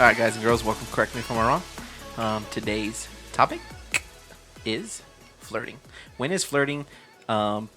All right, guys and girls, welcome. Correct me if I'm wrong. Today's topic is flirting. When is flirting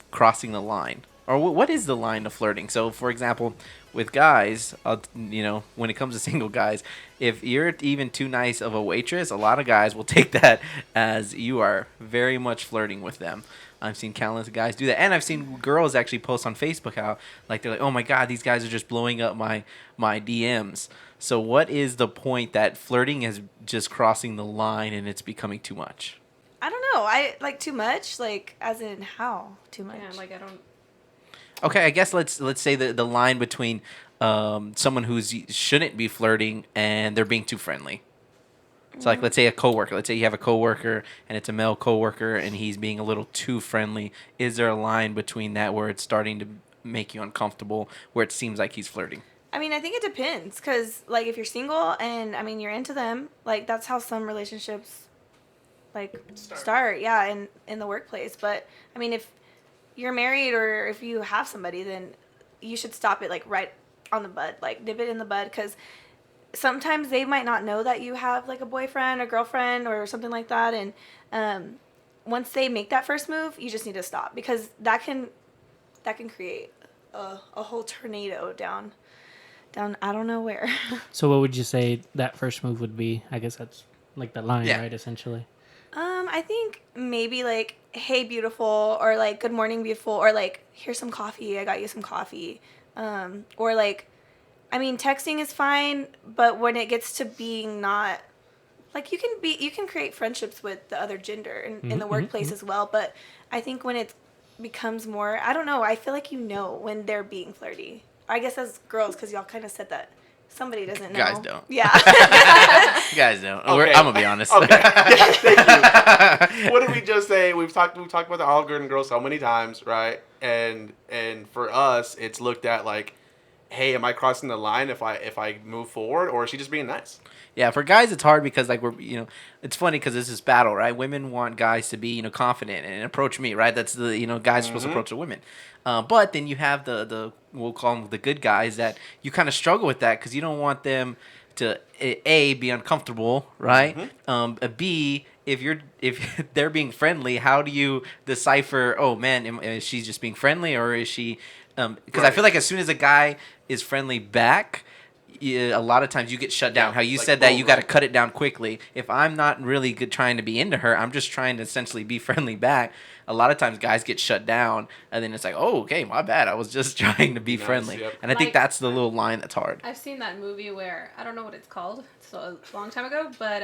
crossing the line? Or what is the line of flirting? So, for example, with guys, when it comes to single guys, if you're even too nice of a waitress, a lot of guys will take that as you are very much flirting with them. I've seen countless guys do that, and I've seen girls actually post on Facebook how they're like, "Oh my God, these guys are just blowing up my DMs." So, what is the point that flirting is just crossing the line and it's becoming too much? I don't know. I like too much, like as in how too much. Yeah, like I don't. Okay, I guess let's say the line between someone who's shouldn't be flirting and they're being too friendly. So like let's say a coworker. Let's say you have a coworker and it's a male coworker and he's being a little too friendly. Is there a line between that where it's starting to make you uncomfortable, where it seems like he's flirting? I mean, I think it depends, because like if you're single and I mean you're into them, like that's how some relationships like start, yeah, in the workplace. But I mean, if you're married or if you have somebody, then you should stop it like right on the bud, like nip it in the bud, because sometimes they might not know that you have like a boyfriend or girlfriend or something like that, and once they make that first move, you just need to stop, because that can create a whole tornado down I don't know where. So what would you say that first move would be? I guess that's like the line, Yeah. right? Essentially. I think maybe like, hey, beautiful, or like, good morning, beautiful, or like, here's some coffee, I got you some coffee. Or like, I mean, texting is fine, but when it gets to being not, like, you can create friendships with the other gender in the workplace as well, but I think when it becomes more, I don't know, I feel like when they're being flirty. I guess as girls, because y'all kind of said that somebody doesn't know. Guys don't. Yeah. Guys don't. Okay. I'm gonna be honest. Okay. Thank you. What did we just say? We've talked about the all good and girl so many times, right? And for us, it's looked at like, hey, am I crossing the line if I move forward, or is she just being nice? Yeah, for guys it's hard because like it's funny because it's this battle, right? Women want guys to be confident and approach me, right? That's the guys are supposed to approach the women, but then you have the we'll call them the good guys that you kind of struggle with that because you don't want them to be uncomfortable, right? B, if they're being friendly, how do you decipher? Oh man, is she just being friendly or is she? Because I feel like as soon as a guy is friendly back, a lot of times you get shut down. Yeah, How you like, said that boom, you got to right. cut it down quickly. If I'm not really good trying to be into her, I'm just trying to essentially be friendly back. A lot of times guys get shut down, and then it's like, oh, okay, my bad. I was just trying to be Nice, friendly. yep. And I think Like- that's the little line that's hard. I've seen that movie where I don't know what it's called. It's a long time ago, but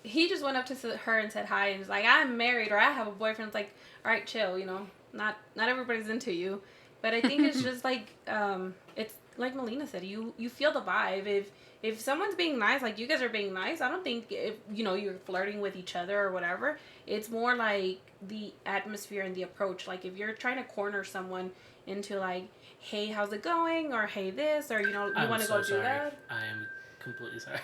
he just went up to her and said hi, and was like, "I'm married or I have a boyfriend." It's like, all right, chill. Not everybody's into you, but I think it's just like it's like Melina said. You feel the vibe. If someone's being nice, like you guys are being nice, I don't think if you're flirting with each other or whatever. It's more like the atmosphere and the approach. Like if you're trying to corner someone into like, hey, how's it going? Or hey, this, or you want to go do that. I am completely sorry.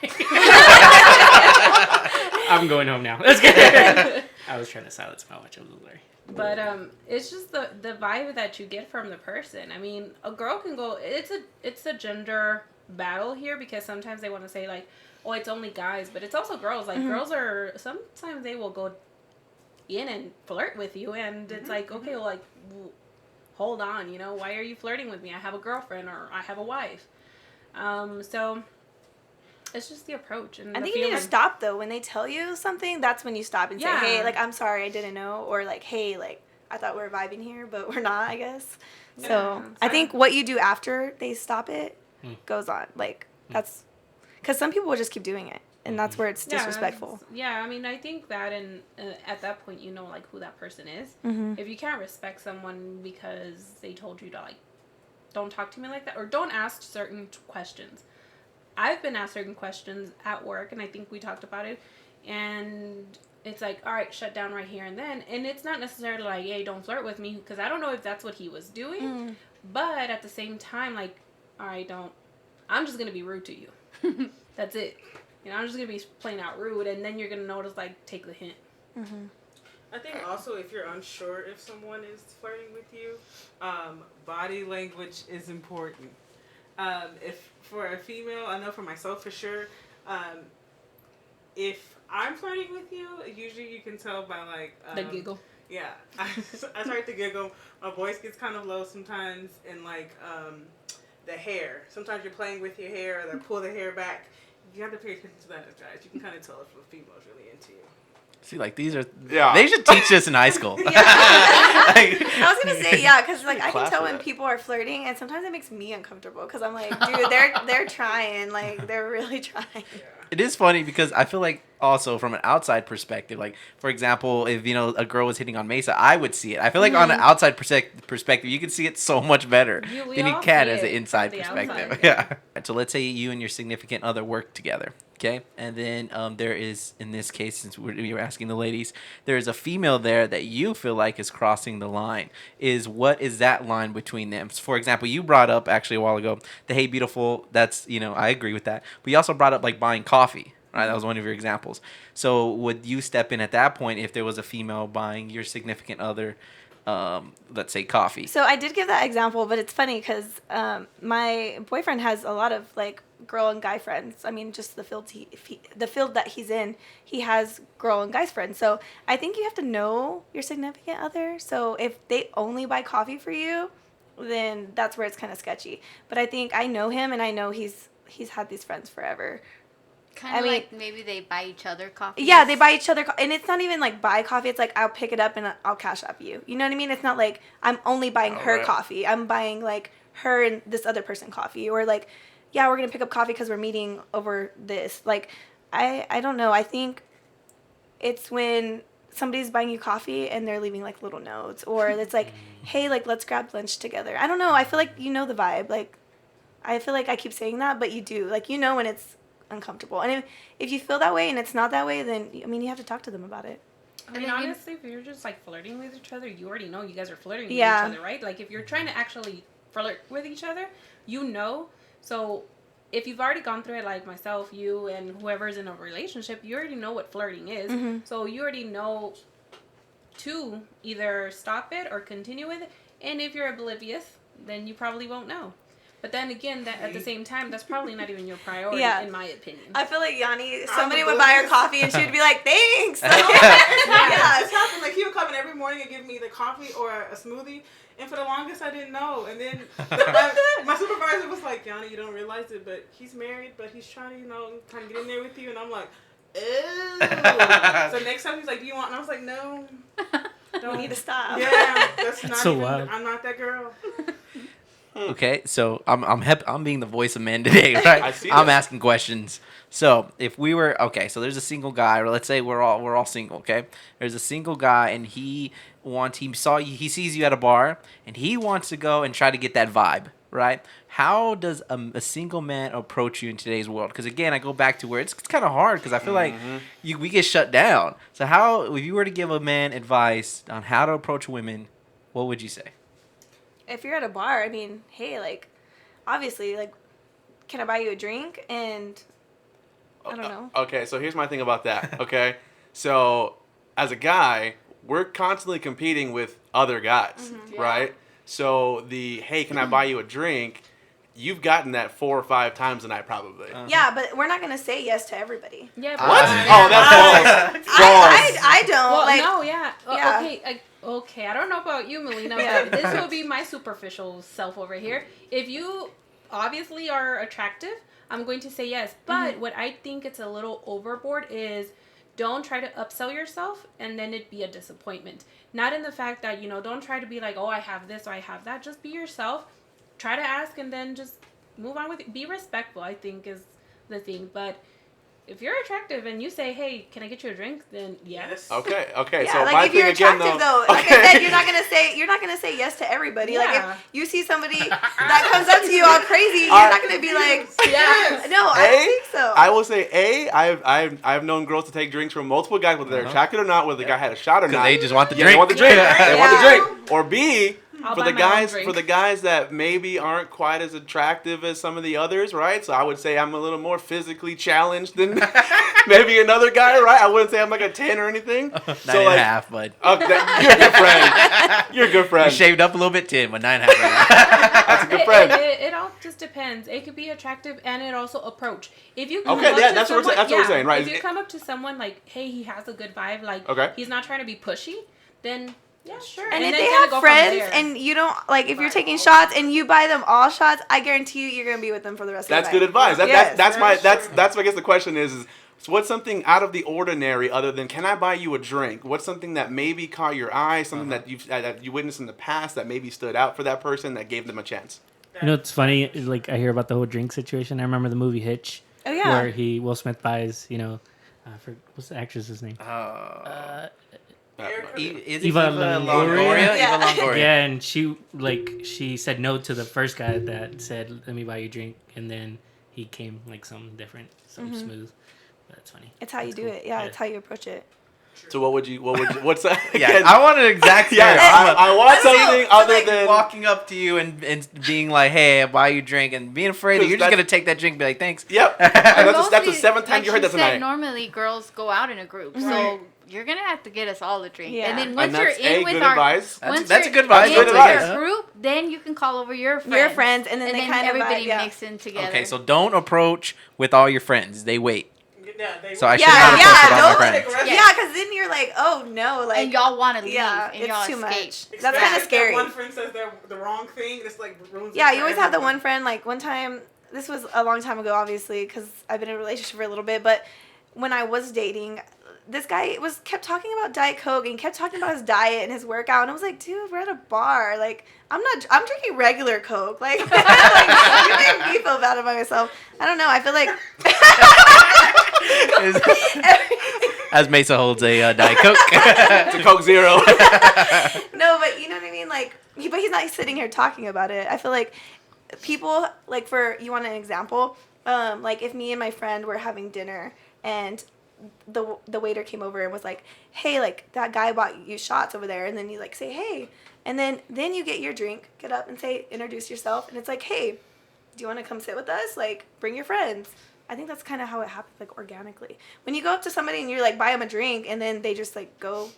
I'm going home now. That's good. I was trying to silence my watch. I was sorry. But it's just the vibe that you get from the person. I mean, a girl can go. It's a gender battle here because sometimes they want to say like, oh, it's only guys, but it's also girls. Like girls are sometimes they will go in and flirt with you, and it's like, okay, well, like, hold on, why are you flirting with me? I have a girlfriend or I have a wife. So it's just the approach and I the think you need to feeling. stop though. When they tell you something, that's when you stop and Yeah. say, hey, like, I'm sorry, I didn't know. Or like, hey, like, I thought we were vibing here, but we're not, I guess. So Yeah. I think what you do after they stop it goes on. Like, that's because some people will just keep doing it. And that's where it's disrespectful. Yeah, I mean, I think that at that point, like, who that person is. If you can't respect someone because they told you to, like, don't talk to me like that, or don't ask certain questions. I've been asked certain questions at work, and I think we talked about it, and it's like, all right, shut down right here and then. And it's not necessarily like, hey, don't flirt with me, because I don't know if that's what he was doing. But at the same time, like, all right, I'm just going to be rude to you. That's it. I'm just going to be plain out rude, and then you're going to notice, like, take the hint. I think also if you're unsure if someone is flirting with you, body language is important. If for a female, I know for myself for sure. If I'm flirting with you, usually you can tell by like The giggle. Yeah, I start to giggle. My voice gets kind of low sometimes, and like the hair. Sometimes you're playing with your hair, or they pull the hair back. You have to pay attention to that as guys. You can kind of tell if a female's really into you. See, like these are. Yeah. They should teach this in high school. Yeah. I was gonna say because like I can Class tell for when that. people are flirting, and sometimes it makes me uncomfortable because I'm like, dude, they're trying, like they're really trying. Yeah. It is funny because I feel like also from an outside perspective, like for example, if a girl was hitting on Mesa, I would see it. I feel like on an outside perspective, you can see it so much better We than you all can see as an it inside from the perspective. outside, Yeah. So let's say you and your significant other work together, okay, and then there is, in this case, since we were asking the ladies, there is a female there that you feel like is crossing the line. What is that line between them? So for example, you brought up actually a while ago the "Hey beautiful." That's I agree with that. But you also brought up like buying coffee. Right, that was one of your examples. So would you step in at that point if there was a female buying your significant other, let's say, coffee? So I did give that example, but it's funny because my boyfriend has a lot of like girl and guy friends. I mean, just the field the field that he's in, he has girl and guys friends. So I think you have to know your significant other. So if they only buy coffee for you, then that's where it's kind of sketchy. But I think I know him, and I know he's had these friends forever. Kind I of mean- like maybe they buy each other coffee. Yeah, they buy each other, and it's not even like buy coffee. It's like I'll pick it up and I'll cash up you. You know what I mean? It's not like I'm only buying her right. coffee. I'm buying like her and this other person coffee, or like, yeah, we're gonna pick up coffee because we're meeting over this. Like, I don't know. I think it's when somebody's buying you coffee and they're leaving like little notes, or it's like, hey, like let's grab lunch together. I don't know. I feel like you know the vibe. Like, I feel like I keep saying that, but you do. Like, you know when it's uncomfortable. And if you feel that way and it's not that way, then I mean you have to talk to them about it. I mean, honestly, if you're just like flirting with each other, you already know you guys are flirting Yeah. with each other, right? Like if you're trying to actually flirt with each other, you know. So if you've already gone through it, like myself, you, and whoever's in a relationship, you already know what flirting is. Mhm. So you already know to either stop it or continue with it. And if you're oblivious, then you probably won't know. But then again, that at the same time, that's probably not even your priority, Yeah. in my opinion. I feel like Yanni, I'm somebody would buy her oblivious. coffee and she would be like, thanks. Like, Yeah, it's happened. Like he would come in every morning and give me the coffee or a smoothie, and for the longest I didn't know. And then my supervisor was like, "Yanni, you don't realize it, but he's married, but he's trying to, kind of get in there with you." And I'm like, "Ew." So next time he's like, "Do you want?" And I was like, "No, we need to stop. yeah, that's not so even. wild. I'm not that girl." Okay, so I'm being the voice of men today, right? I see I'm that. asking questions. So if we were so there's a single guy, or let's say we're all single, okay? There's a single guy, and he sees you at a bar, and he wants to go and try to get that vibe, right? How does a single man approach you in today's world? Because again, I go back to where it's kind of hard, because I feel like we get shut down. So how, if you were to give a man advice on how to approach women, what would you say? If you're at a bar, I mean, hey, like, obviously, like, can I buy you a drink? And I don't know. Okay, so here's my thing about that. Okay, so as a guy, we're constantly competing with other guys, Yeah. right? So hey, can I buy you a drink? You've gotten that 4 or 5 times a night, probably. Yeah, but we're not gonna say yes to everybody. Yeah. What? but- Oh, that's false. I don't Well, like. no, yeah. Yeah. Okay, I don't know about you, Melina, Yeah. but this will be my superficial self over here. If you obviously are attractive, I'm going to say yes. But what I think it's a little overboard is don't try to upsell yourself and then it be a disappointment. Not in the fact that, don't try to be like, oh, I have this or I have that. Just be yourself. Try to ask and then just move on with it. Be respectful, I think, is the thing. But if you're attractive and you say, hey, can I get you a drink? Then yes. Okay. Yeah, So like my if you're thing again, attractive though. though, like I said, you're not gonna say yes to everybody. Like Yeah. if you see somebody that comes up to you all crazy, you're not gonna be like, Yes. no, I don't think so. I will say, I've known girls to take drinks from multiple guys, whether they're attracted or not, whether the guy had a shot or Because not. they just want the Yeah, drink. they want the drink. Yeah. They want the Yeah. drink. Or B, I'll for buy the my own guys drink. that maybe aren't quite as attractive as some of the others, right? So I would say I'm a little more physically challenged than maybe another guy, right? I wouldn't say I'm like a 10 or anything. Not So even like, half, but you're a good friend. You're a good You friend. shaved up a little bit, 10, but 9.5 right now. That's a good friend. It all just depends. It could be attractive and it also approach. If you come Okay, up yeah, to that's what someone, we're saying, right? If you come up to someone like, hey, he has a good vibe, like Okay. he's not trying to be pushy, then yeah, sure. And if then they kinda go have from friends there. and you don't like, if you're Buy taking all shots and you buy them all shots, I guarantee you, you're gonna be with them for the rest That's of your good life. advice. That, Yes, that's my very true. that's I guess the question is so what's something out of the ordinary other than can I buy you a drink? What's something that maybe caught your eye, something that you witnessed in the past that maybe stood out for that person that gave them a chance? You know, it's funny. Like I hear about the whole drink situation. I remember the movie Hitch, Oh yeah. where Will Smith buys, for what's the actress's name? Is it Eva Longoria? Yeah. Eva Longoria. Yeah, and she said no to the first guy that said, "Let me buy you a drink," and then he came like something different, smooth. That's funny. It's how you do it. Yeah, it's how you approach it. So what's that? Yeah, again? I want an exact Yeah, I want something other like than walking up to you and being like, "Hey, I'll buy you a drink," and being afraid that 'Cause you're just that's- gonna take that drink and be like, "Thanks." Yep. Or that's the mostly, seventh time like you heard that she said, tonight. normally girls go out in a group, so you're gonna have to get us all a drink. Yeah. And then And once you're that's in a with good our advice. once That's a you're good advice. in Good with advice. your group, then you can call over your friends. Your friends, and then they kind of everybody yeah. mix in together. Okay, so don't approach with all your friends. They wait. Yeah, they So I will. should not approach with all my don't- friends. Yeah, because then you're like, oh no, like and y'all want to leave, yeah, and it's y'all too escape. much. That's Especially kind of if scary. that one friend says they're the wrong thing. It's like ruins. Yeah, it you for always have the everyone. one friend. Like one time, this was a long time ago, obviously, because I've been in a relationship for a little bit. But when I was dating, this guy kept talking about Diet Coke and kept talking about his diet and his workout, and I was like, dude, we're at a bar. Like, I'm drinking regular Coke. Like, like you make me feel bad about myself. I don't know. I feel like As Mesa holds a Diet Coke. It's a Coke Zero. no, but you know what I mean. Like, but he's not sitting here talking about it. I feel like people like you want an example. Like if me and my friend were having dinner and the waiter came over and was like, hey, like that guy bought you shots over there, and then you like say hey, and then you get your drink, get up and say introduce yourself, and it's like, hey, do you want to come sit with us? Like bring your friends. I think that's kind of how it happens, like organically. When you go up to somebody and you're like buy them a drink, and then they just like go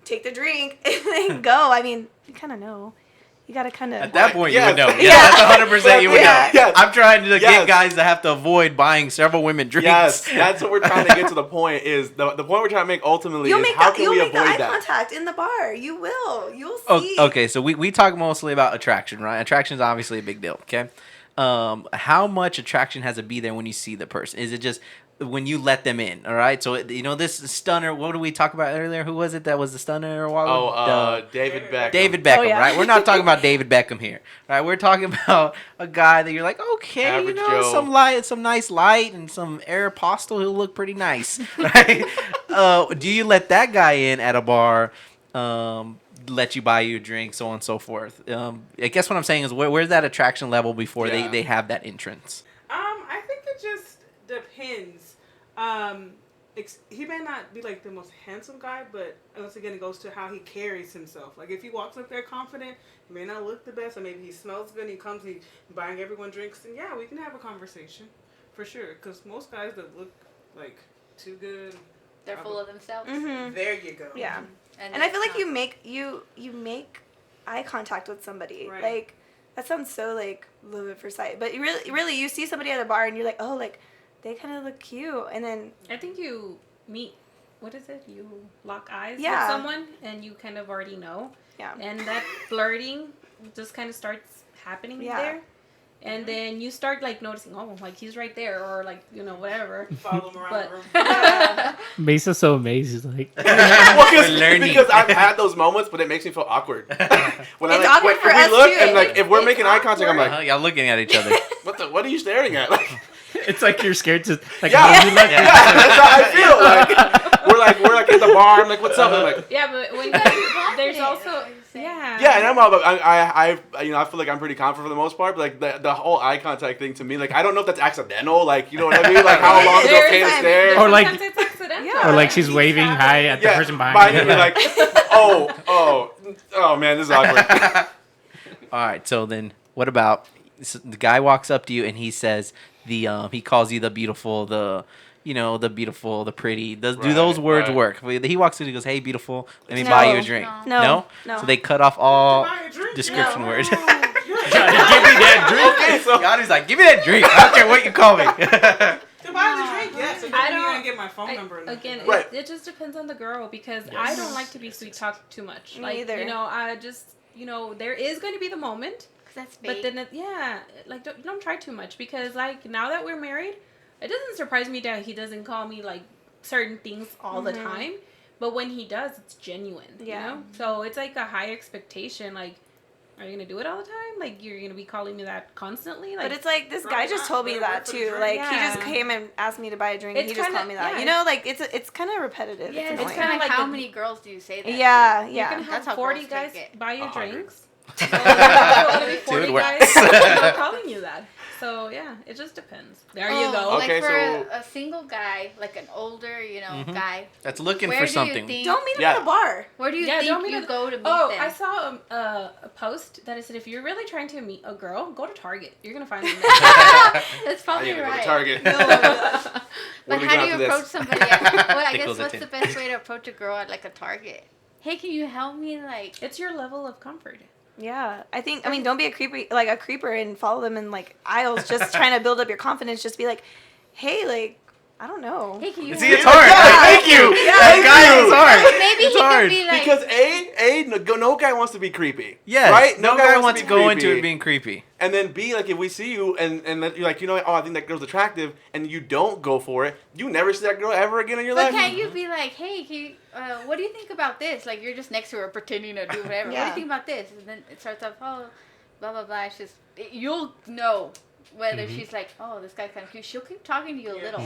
take the drink and then go. I mean, you kind of know. You gotta kind of. At that point, Yes. you would know. Yeah. Yeah, that's 100% you would Yeah. know. Yes. I'm trying to Yes. get guys to have to avoid buying several women drinks. Yes, that's what we're trying to get to. The point is the point we're trying to make ultimately You'll is make how the, can you'll we make the avoid eye that? contact in the bar. You will. You'll see. Oh, okay, so we talk mostly about attraction, right? Attraction is obviously a big deal, okay? How much attraction has to be there when you see the person? Is it just when you let them in, all right? So, this stunner, what did we talk about earlier? Who was it that was the stunner a while ago? Oh, David Beckham. David Beckham, Oh, yeah. right? We're not talking about David Beckham here, right? We're talking about a guy that you're like, okay, Average Joe. some nice light and some Aeropostale, he'll look pretty nice, right? Do you let that guy in at a bar? Let you buy you a drink, so on and so forth. I guess what I'm saying is where's that attraction level before Yeah. they have that entrance? I think it just depends. He may not be like the most handsome guy, but once again, it goes to how he carries himself. Like if he walks up there confident, he may not look the best, or maybe he smells good. And he comes, he buying everyone drinks, and yeah, we can have a conversation for sure. Because most guys that look like too good, They're full of themselves. Mm-hmm. there you go. Yeah. And I that's feel like not- you make eye contact with somebody. Right. Like that sounds so like live at first sight, but you really you see somebody at a bar and you're like, oh, like they kind of look cute, and then I think you meet. What is it? You lock eyes Yeah. with someone, and you kind of already know. yeah, And that flirting just kind of starts happening Yeah. there. And then you start like noticing, oh, like he's right there, or like whatever. Follow him around But- the room. Mesa's so amazed. He's like, Well, We're learning. because I've had those moments, but it makes me feel awkward. When It's awkward when for we us, look too. and like if we're It's making eye contact, I'm awkward. like, Y'all looking at each other. what are you staring at? Like, it's like you're scared to like. yeah, how you look. yeah, that's how I feel. Like we're like at the bar. I'm like, what's up? I'm like, Yeah, but when there's also yeah. yeah, and I'm all about. I feel like I'm pretty confident for the most part. But like the whole eye contact thing to me, like I don't know if that's accidental. Like you know what I mean? Like how long is There's okay to time- stare? Or like- Sometimes it's accidental. Yeah. Or like she's waving hi at the Yeah, person behind you. me, like, oh man, this is awkward. All right, so then what about the guy walks up to you and he says he calls you the beautiful, the beautiful, the pretty. Do Right, those words right. work? He walks in, he goes, "Hey, beautiful, let me No. buy you a drink." No. No. So they cut off all Buy a drink? description No. words. Give me that drink. Okay, so Yanni's like, "Give me that drink. I don't care what you call me." To buy the drink, yes. So I you're don't- gonna get my phone number. And Again, Right. it just depends on the girl because I don't like to be sweet talked too much. Me Like, either. I just, there is going to be the moment, 'Cause that's but fake. then, like, don't try too much because, like, now that we're married, it doesn't surprise me that he doesn't call me, like, certain things all the time. But when he does, it's genuine, Yeah. So it's, like, a high expectation, like, are you going to do it all the time? Like, you're going to be calling me that constantly? Like, But it's like this guy Probably just not. told me Better that work for the too. drink. Like he Yeah. just came and asked me to buy a drink. And It's he just kinda- called me that. yeah. Like it's kind of repetitive. Yeah, it's it's It's annoying. kind of like like how the- many girls do you say that? Yeah, you yeah. can have That's how 40 girls guys take it. buy you 100. drinks. So there's 40 Dude, works. guys calling you that. So yeah, it just depends. There you go. Like Okay, for so- a single guy, like an older, Mhm. guy. That's looking Where for do something. you think? Don't meet him Yeah. at a bar. Where do you Yeah, don't think meet you at- go to meet Oh, them? I saw a post that said if you're really trying to meet a girl, go to Target. You're gonna find them there. That's I probably need to go to right. Target. But What do we how do do you after approach this? somebody? I They guess close at what's 10. the best way to approach a girl at like a Target? Hey, can you help me? Like, It's your level of comfort. Yeah, I mean, don't be a creeper and follow them in like aisles. Just trying to build up your confidence. Just be like, hey, like, I don't know. hey, can you? See, help it's me? hard. Yeah, thank you. Hey, guys, it's hard. Maybe It's he hard. could be like, Because no guy wants to be creepy. Yes. Right? No guy wants be to go into creepy. it being creepy. And then B, like if we see you and that you're like, oh, I think that girl's attractive, and you don't go for it, you never see that girl ever again in your but life. can't you be like, hey, can you, what do you think about this? Like, you're just next to her pretending to do whatever. What do Yeah. you think about this? And then it starts off, oh, blah, blah, blah. It's just, you'll know whether she's like, oh, this guy's kind of cute. She'll keep talking to you a little.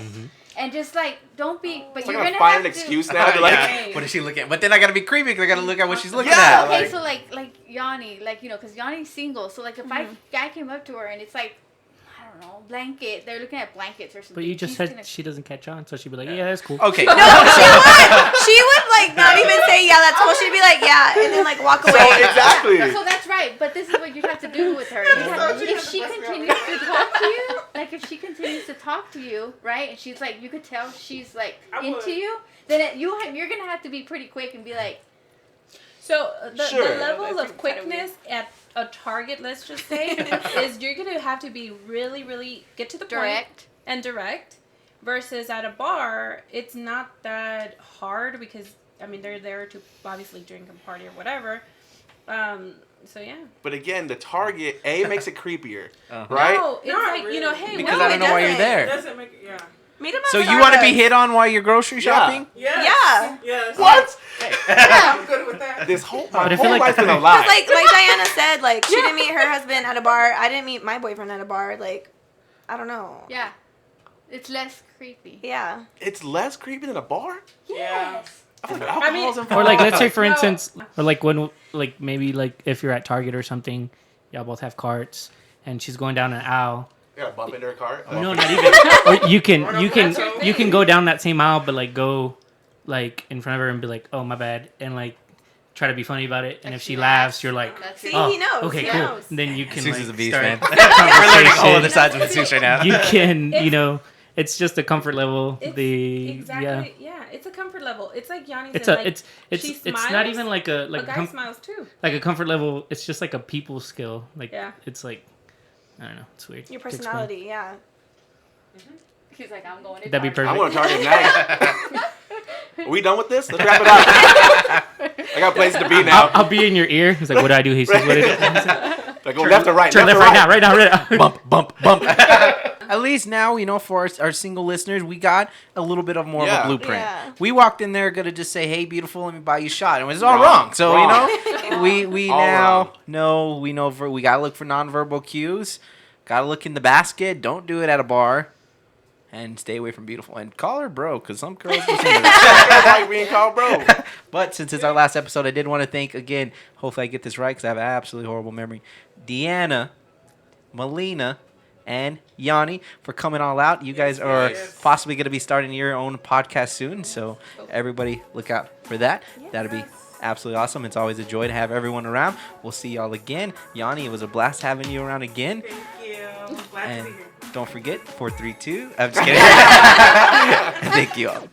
And just like, don't be, but It's you're like going a to have find to. an excuse now to like. Hey. What is she looking at? But then I gotta be creepy because I gotta look at what she's looking Yeah, at. Okay, like- so like Yanni, like, because Yanni's single. So like if a guy came up to her and it's like, I don't know, blanket. They're looking at blankets or something. But you just she's said gonna- she doesn't catch on, so she'd be like, yeah, that's cool. Okay. No, she would like not even say yeah. That's all. She'd be like yeah, and then like walk So away. exactly. So that's right, but this is what you have to do with her. You have, if she continues to talk to you, like if she continues to talk to you, right, and she's like, you could tell she's like I into would. you, then you're gonna have to be pretty quick and be like, So the Sure. level That's of kinda quickness at a Target, let's just say, is you're gonna have to be really, really get to the point direct. and direct. Versus at a bar, it's not that hard because I mean they're there to obviously drink and party or whatever. So yeah. But again, the Target makes it creepier, Uh-huh. right? No, it's Not like really. hey, Because no, I don't know why you're It there. doesn't make it. Yeah. Meet him at So you want to be Starbucks. hit on while you're grocery Yeah. shopping? Yes. Yeah. Yes. What? I'm good with that. This whole But I my feel whole like- life's been a lie. Like Diana said, like she didn't meet her husband at a bar. I didn't meet my boyfriend at a bar. Like, I don't know. Yeah, it's less creepy. Yeah. It's less creepy than a bar. Yes. I feel like alcohol's involved. Or like, let's say for No. instance, or like when, like maybe like if you're at Target or something, y'all both have carts, and she's going down an aisle. You gotta bump into her car. No, not even. Or you can That's your you can thing. go down that same aisle, but like go like in front of her and be like, oh my bad, and like try to be funny about it. And Like if she she laughs, laughs. you're like, That's See, it. oh, he knows. okay, He cool. knows. And then you can Jesus like is a beast, start man. a We're learning whole conversation. other sides of the suit right now. You can, you It's- know, it's just a comfort level. It's The exactly yeah, it's a comfort level. It's like Yanni it's said. a Like, it's she not smiles, even like a a guy smiles too. like a comfort level. It's just like a people skill. Like Yeah. it's like I don't know. It's weird. Your to explain. personality. Yeah. He's like, I'm going to That'd be Target. I'm going to Target now. Are we done with this? Let's wrap it up. I got places to be now. I'll be in your ear. He's like, what do I do? He says, what is it? Like go left or right. Turn left or right now, right now, right now. Bump, bump, bump. At least now, for our single listeners, we got a little bit of more of Yeah. a blueprint. Yeah. We walked in there gonna just say, "Hey, beautiful, let me buy you a shot," and it was all Wrong. wrong. So Wrong. we All now wrong. know we gotta look for nonverbal cues. Gotta look in the basket. Don't do it at a bar. And stay away from beautiful. And call her bro, because some girls listen to this. I like being called bro. But since it's our last episode, I did want to thank again. Hopefully, I get this right because I have an absolutely horrible memory. Deanna, Melina, and Yanni for coming all out. You guys are yes. possibly going to be starting your own podcast soon, so everybody look out for that. That'll be absolutely awesome. It's always a joy to have everyone around. We'll see y'all again. Yanni, it was a blast having you around again. Thank you. Glad And to be here. Don't forget 432. I'm just kidding. Thank you all.